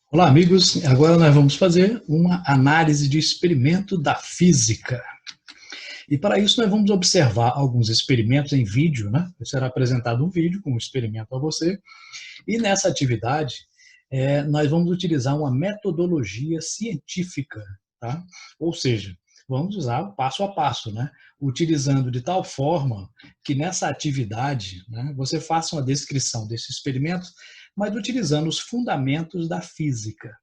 Olá, amigos. Agora nós vamos fazer uma análise de experimento da física. E para isso nós vamos observar alguns experimentos em vídeo, né? Será apresentado um vídeo com um experimento a você. E nessa atividade, nós vamos utilizar uma metodologia científica, tá? Ou seja, vamos usar o passo a passo, né? Utilizando de tal forma que nessa atividade, né, você faça uma descrição desse experimento, mas utilizando os fundamentos da física.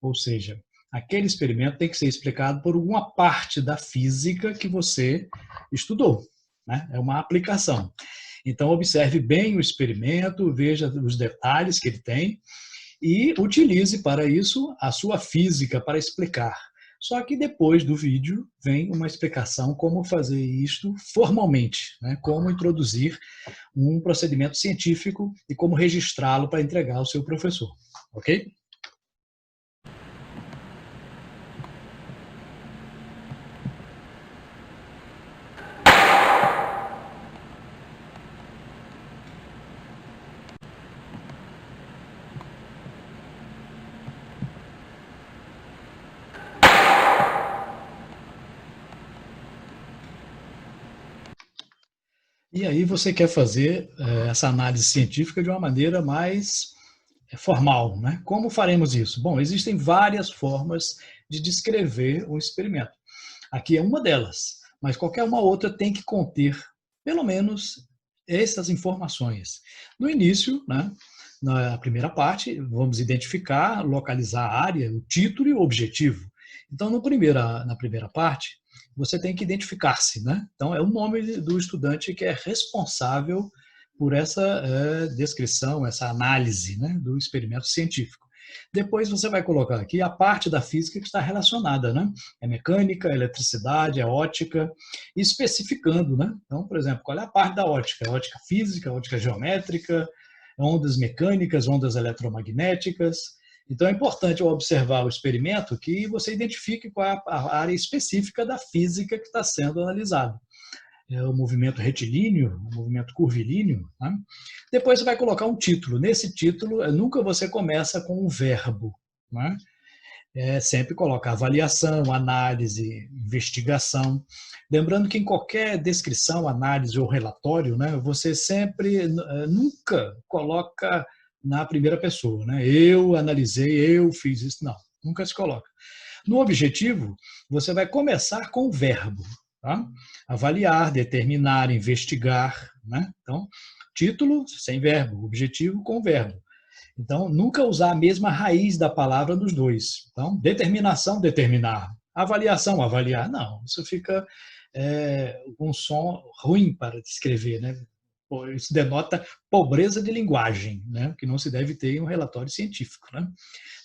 Ou seja, aquele experimento tem que ser explicado por alguma parte da física que você estudou, né? É uma aplicação. Então, observe bem o experimento, veja os detalhes que ele tem e utilize para isso a sua física para explicar. Só que depois do vídeo vem uma explicação como fazer isto formalmente, né? Como introduzir um procedimento científico e como registrá-lo para entregar ao seu professor, ok? E aí você quer fazer essa análise científica de uma maneira mais formal, né? Como faremos isso? Bom, existem várias formas de descrever um experimento. Aqui é uma delas, mas qualquer uma outra tem que conter, pelo menos, essas informações. No início, né, na primeira parte, vamos identificar, localizar a área, o título e o objetivo. Então, na primeira parte, você tem que identificar-se, né? Então, é o nome do estudante que é responsável por essa descrição, essa análise, né, do experimento científico. Depois você vai colocar aqui a parte da física que está relacionada, né? É mecânica, é eletricidade, é ótica, especificando, né? Então, por exemplo, qual é a parte da ótica? Ótica física, ótica geométrica, ondas mecânicas, ondas eletromagnéticas. Então, é importante ao observar o experimento que você identifique qual é a área específica da física que está sendo analisada. É o movimento retilíneo, o movimento curvilíneo. Né? Depois você vai colocar um título. Nesse título, nunca você começa com um verbo. Né? Sempre coloca avaliação, análise, investigação. Lembrando que em qualquer descrição, análise ou relatório, né, você sempre, nunca coloca na primeira pessoa. Né? Eu analisei, eu fiz isso. Não, nunca se coloca. No objetivo, você vai começar com o verbo. Tá? Avaliar, determinar, investigar. Né? Então, título sem verbo, objetivo com verbo. Então, nunca usar a mesma raiz da palavra nos dois. Então, determinação, determinar. Avaliação, avaliar. Não, isso fica um som ruim para descrever, né? Isso denota pobreza de linguagem, né? Que não se deve ter em um relatório científico. Né?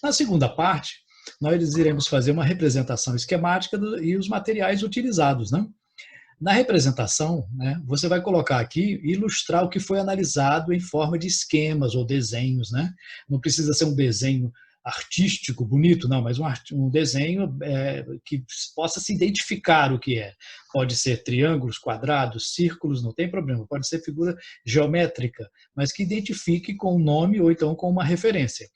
Na segunda parte, nós iremos fazer uma representação esquemática e os materiais utilizados. Né? Na representação, né, você vai colocar aqui, ilustrar o que foi analisado em forma de esquemas ou desenhos. Né? Não precisa ser um desenho artístico, bonito, não, mas um desenho que possa se identificar o que é. Pode ser triângulos, quadrados, círculos, não tem problema. Pode ser figura geométrica, mas que identifique com um nome ou então com uma referência.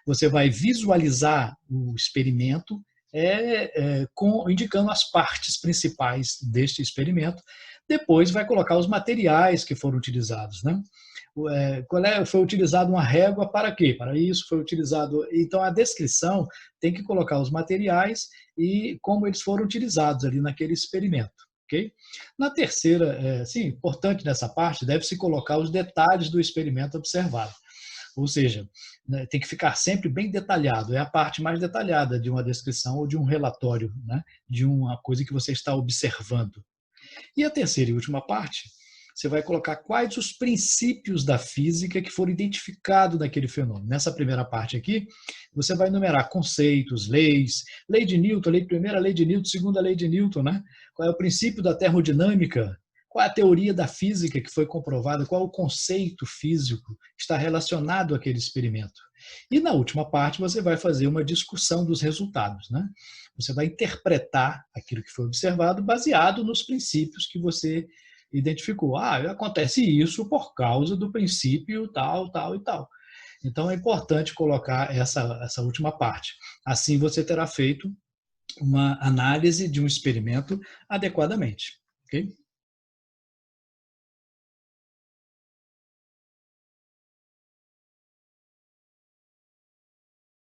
Você vai visualizar o experimento indicando as partes principais deste experimento. Depois vai colocar os materiais que foram utilizados. Né? Foi utilizado uma régua para quê? Para isso foi utilizado. Então, a descrição tem que colocar os materiais e como eles foram utilizados ali naquele experimento. Okay? Na terceira, sim, importante nessa parte, deve-se colocar os detalhes do experimento observado. Ou seja, né, tem que ficar sempre bem detalhado. É a parte mais detalhada de uma descrição ou de um relatório, né, de uma coisa que você está observando. E a terceira e última parte, você vai colocar quais os princípios da física que foram identificados naquele fenômeno. Nessa primeira parte aqui, você vai enumerar conceitos, leis, lei de Newton, primeira lei de Newton, segunda lei de Newton, né? Qual é o princípio da termodinâmica, qual é a teoria da física que foi comprovada, qual é o conceito físico que está relacionado àquele experimento. E na última parte você vai fazer uma discussão dos resultados. Né? Você vai interpretar aquilo que foi observado baseado nos princípios que você identificou. Acontece isso por causa do princípio tal, tal e tal. Então, é importante colocar essa última parte. Assim, você terá feito uma análise de um experimento adequadamente. Ok?